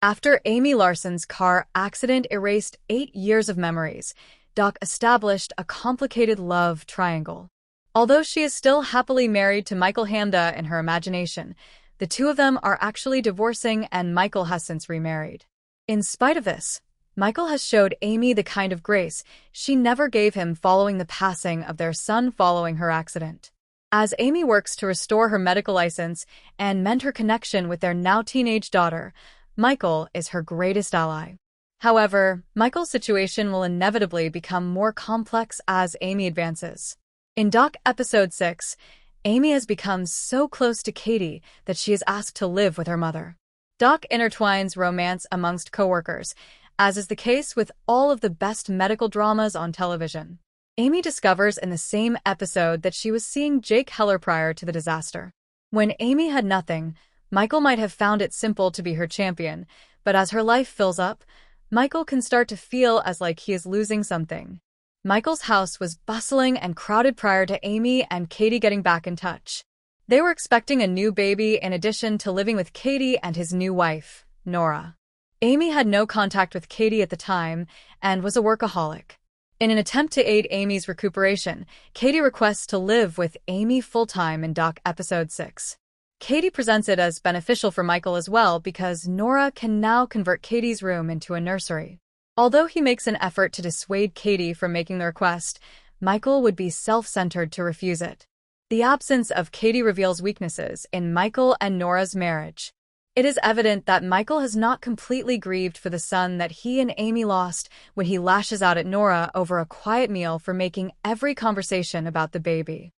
After Amy Larson's car accident erased 8 years of memories, Doc established a complicated love triangle. Although she is still happily married to Michael Hamda in her imagination, the two of them are actually divorcing and Michael has since remarried. In spite of this, Michael has showed Amy the kind of grace she never gave him following the passing of their son following her accident. As Amy works to restore her medical license and mend her connection with their now teenage daughter, Michael is her greatest ally. However, Michael's situation will inevitably become more complex as Amy advances. In Doc Episode 6, Amy has become so close to Katie that she is asked to live with her mother. Doc intertwines romance amongst coworkers, as is the case with all of the best medical dramas on television. Amy discovers in the same episode that she was seeing Jake Heller prior to the disaster. When Amy had nothing, Michael might have found it simple to be her champion, but as her life fills up, Michael can start to feel as like he is losing something. Michael's house was bustling and crowded prior to Amy and Katie getting back in touch. They were expecting a new baby in addition to living with Katie and his new wife, Nora. Amy had no contact with Katie at the time and was a workaholic. In an attempt to aid Amy's recuperation, Katie requests to live with Amy full-time in Doc Episode 6. Katie presents it as beneficial for Michael as well because Nora can now convert Katie's room into a nursery. Although he makes an effort to dissuade Katie from making the request, Michael would be self-centered to refuse it. The absence of Katie reveals weaknesses in Michael and Nora's marriage. It is evident that Michael has not completely grieved for the son that he and Amy lost when he lashes out at Nora over a quiet meal for making every conversation about the baby.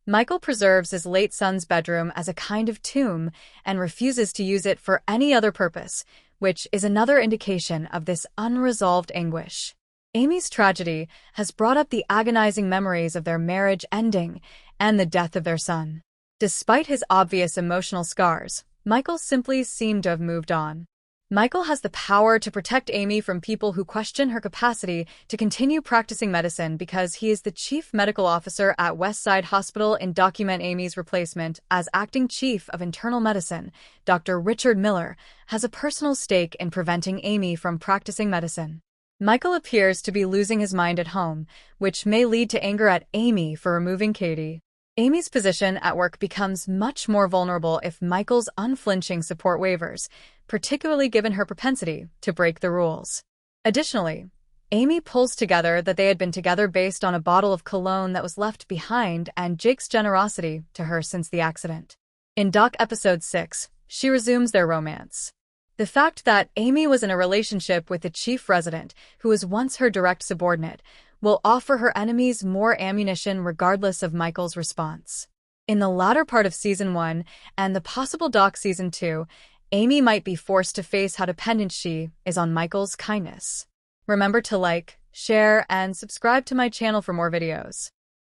Michael preserves his late son's bedroom as a kind of tomb and refuses to use it for any other purpose, which is another indication of this unresolved anguish. Amy's tragedy has brought up the agonizing memories of their marriage ending and the death of their son. Despite his obvious emotional scars, Michael simply seemed to have moved on. Michael has the power to protect Amy from people who question her capacity to continue practicing medicine because he is the chief medical officer at Westside Hospital and document Amy's replacement as acting chief of internal medicine. Dr. Richard Miller has a personal stake in preventing Amy from practicing medicine. Michael appears to be losing his mind at home, which may lead to anger at Amy for removing Katie. Amy's position at work becomes much more vulnerable if Michael's unflinching support wavers, particularly given her propensity to break the rules. Additionally, Amy pulls together that they had been together based on a bottle of cologne that was left behind and Jake's generosity to her since the accident. In Doc Episode 6, she resumes their romance. The fact that Amy was in a relationship with the chief resident, who was once her direct subordinate, will offer her enemies more ammunition regardless of Michael's response. In the latter part of Season 1 and the possible Doc Season 2, Amy might be forced to face how dependent she is on Michael's kindness. Remember to like, share, and subscribe to my channel for more videos.